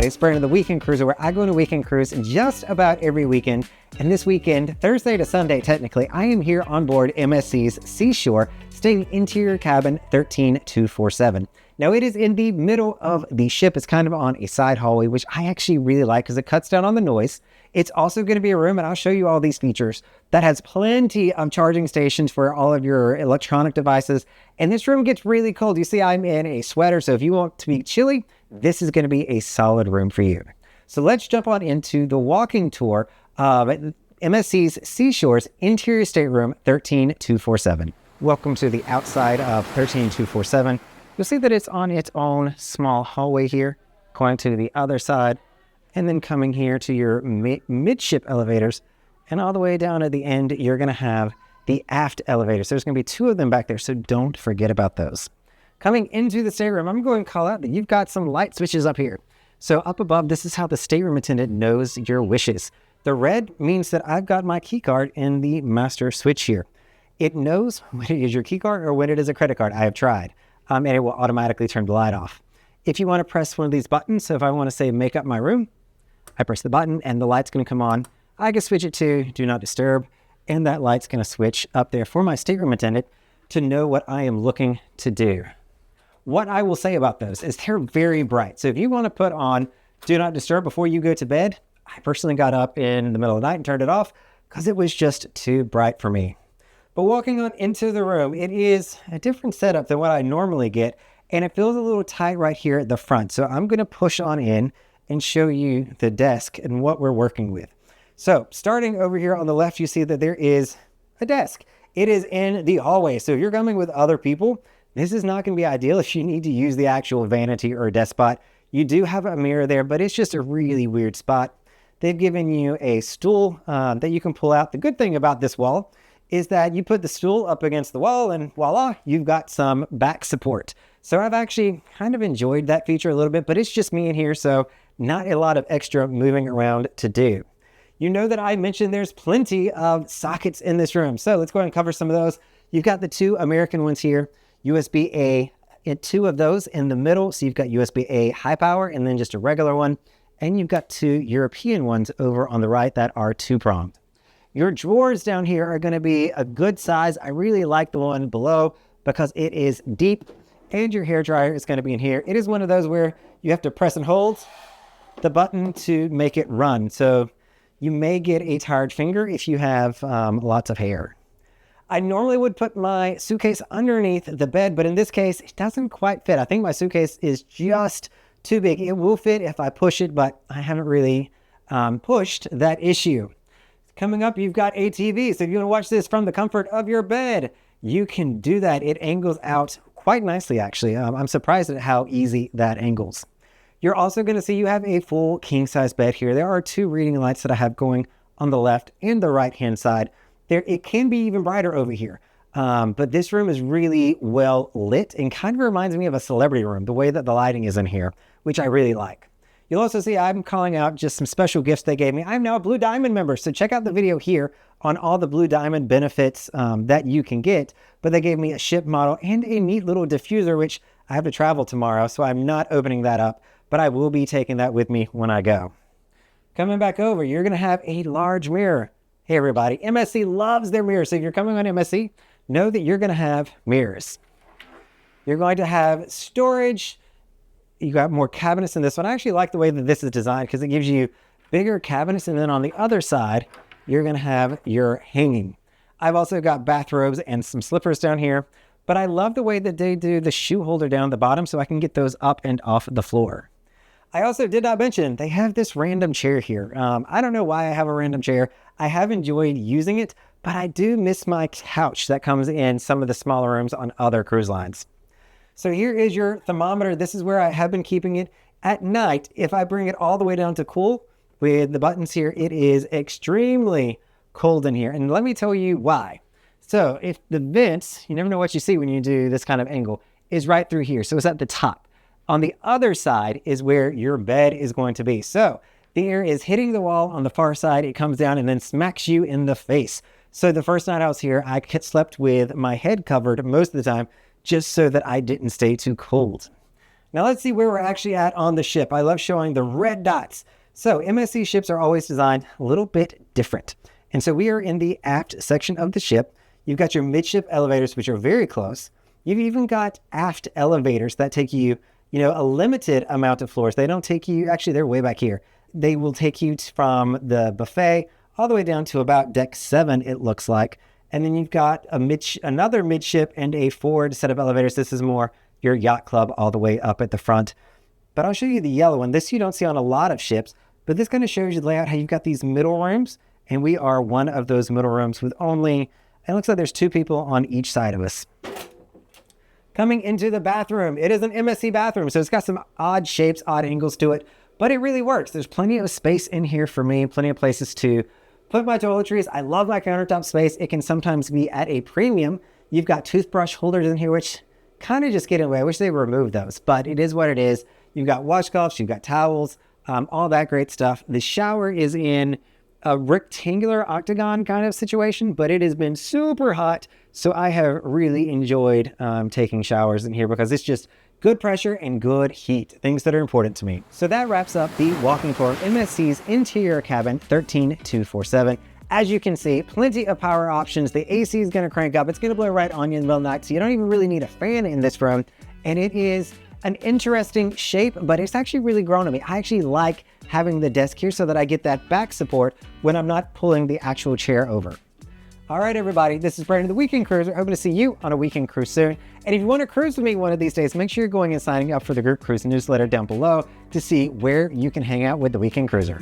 guys, Brandon, the Weekend Cruiser, where I go on a weekend cruise just about every weekend. And this weekend, Thursday to Sunday, technically, I am here on board MSC's Seashore, staying interior cabin 13247. Now, it is in the middle of the ship. It's kind of on a side hallway, which I actually really like because it cuts down on the noise. It's also going to be a room, and I'll show you all these features, that has plenty of charging stations for all of your electronic devices. And this room gets really cold. You see, I'm in a sweater, so if you want to be chilly, this is going to be a solid room for you. So let's jump on into the walking tour of MSC's Seashore's interior stateroom 13247. Welcome to the outside of 13247. You'll see that it's on its own small hallway here, going to the other side, and then coming here to your midship elevators, and all the way down at the end, you're going to have the aft elevators. There's going to be two of them back there, so don't forget about those. Coming into the stateroom, I'm going to call out that you've got some light switches up here. So up above, this is how the stateroom attendant knows your wishes. The red means that I've got my key card in the master switch here. It knows when it is your key card or when it is a credit card. I have tried, and it will automatically turn the light off. If you want to press one of these buttons, so if I want to say make up my room, I press the button and the light's going to come on. I can switch it to do not disturb, and that light's going to switch up there for my stateroom attendant to know what I am looking to do. What I will say about those is they're very bright. So if you want to put on do not disturb before you go to bed, I personally got up in the middle of the night and turned it off because it was just too bright for me. But walking on into the room, it is a different setup than what I normally get, and it feels a little tight right here at the front. So I'm going to push on in and show you the desk and what we're working with. So starting over here on the left, you see that there is a desk. It is in the hallway. So if you're coming with other people, this is not going to be ideal if you need to use the actual vanity or desk spot. You do have a mirror there, but it's just a really weird spot. They've given you a stool that you can pull out. The good thing about this wall is that you put the stool up against the wall and voila, you've got some back support. So I've actually kind of enjoyed that feature a little bit, but it's just me in here, so not a lot of extra moving around to do. You know that I mentioned there's plenty of sockets in this room, so let's go ahead and cover some of those. You've got the two American ones here, USB-A, and two of those in the middle. So you've got USB-A high power and then just a regular one. And you've got two European ones over on the right that are two-pronged. Your drawers down here are going to be a good size. I really like the one below because it is deep, and your hair dryer is going to be in here. It is one of those where you have to press and hold the button to make it run. So you may get a tired finger if you have lots of hair. I normally would put my suitcase underneath the bed, but in this case, it doesn't quite fit. I think my suitcase is just too big. It will fit if I push it, but I haven't really pushed that issue. Coming up, you've got a TV. So if you want to watch this from the comfort of your bed, you can do that. It angles out quite nicely, actually. I'm surprised at how easy that angles. You're also going to see you have a full king-size bed here. There are two reading lights that I have going on the left and the right-hand side. It can be even brighter over here, but this room is really well lit and kind of reminds me of a celebrity room, the way that the lighting is in here, which I really like. You'll also see I'm calling out just some special gifts they gave me. I'm now a Blue Diamond member, so check out the video here on all the Blue Diamond benefits that you can get. But they gave me a ship model and a neat little diffuser, which I have to travel tomorrow, so I'm not opening that up, but I will be taking that with me when I go. Coming back over, you're going to have a large mirror. Hey everybody, MSC loves their mirrors. So if you're coming on MSC, know that you're going to have mirrors. You're going to have storage. You got more cabinets in this one. I actually like the way that this is designed because it gives you bigger cabinets. And then on the other side, you're going to have your hanging. I've also got bathrobes and some slippers down here, but I love the way that they do the shoe holder down the bottom so I can get those up and off the floor. I also did not mention they have this random chair here. I don't know why I have a random chair. I have enjoyed using it, but I do miss my couch that comes in some of the smaller rooms on other cruise lines. So here is your thermometer. This is where I have been keeping it at night. If I bring it all the way down to cool with the buttons here, it is extremely cold in here. And let me tell you why. So if the vents, you never know what you see when you do this kind of angle, is right through here. So it's at the top. On the other side is where your bed is going to be. So the air is hitting the wall on the far side. It comes down and then smacks you in the face. So the first night I was here, I slept with my head covered most of the time, just so that I didn't stay too cold. Now let's see where we're actually at on the ship. I love showing the red dots. So MSC ships are always designed a little bit different. And so we are in the aft section of the ship. You've got your midship elevators, which are very close. You've even got aft elevators that take you, a limited amount of floors. They don't take you, actually they're way back here. They will take you from the buffet all the way down to about deck 7, it looks like. And then you've got another midship and a forward set of elevators. This is more your yacht club all the way up at the front. But I'll show you the yellow one. This you don't see on a lot of ships, but this kind of shows you the layout, how you've got these middle rooms. And we are one of those middle rooms with only, it looks like there's 2 people on each side of us. Coming into the bathroom, it is an MSC bathroom. So it's got some odd shapes, odd angles to it, but it really works. There's plenty of space in here for me, plenty of places to put my toiletries. I love my countertop space. It can sometimes be at a premium. You've got toothbrush holders in here, which kind of just get in the way. I wish they removed those, but it is what it is. You've got washcloths, you've got towels, all that great stuff. The shower is in a rectangular octagon kind of situation, but it has been super hot. So I have really enjoyed taking showers in here because it's just good pressure and good heat, things that are important to me. So that wraps up the walking tour of MSC's interior cabin 13247. As you can see, plenty of power options. The AC is going to crank up. It's going to blow right on you in the middle of the night, so you don't even really need a fan in this room. And it is an interesting shape, but it's actually really grown on me. I actually like having the desk here so that I get that back support when I'm not pulling the actual chair over. All right, everybody, this is Brandon, the Weekend Cruiser. Hoping to see you on a weekend cruise soon. And if you want to cruise with me one of these days, make sure you're going and signing up for the group cruise newsletter down below to see where you can hang out with the Weekend Cruiser.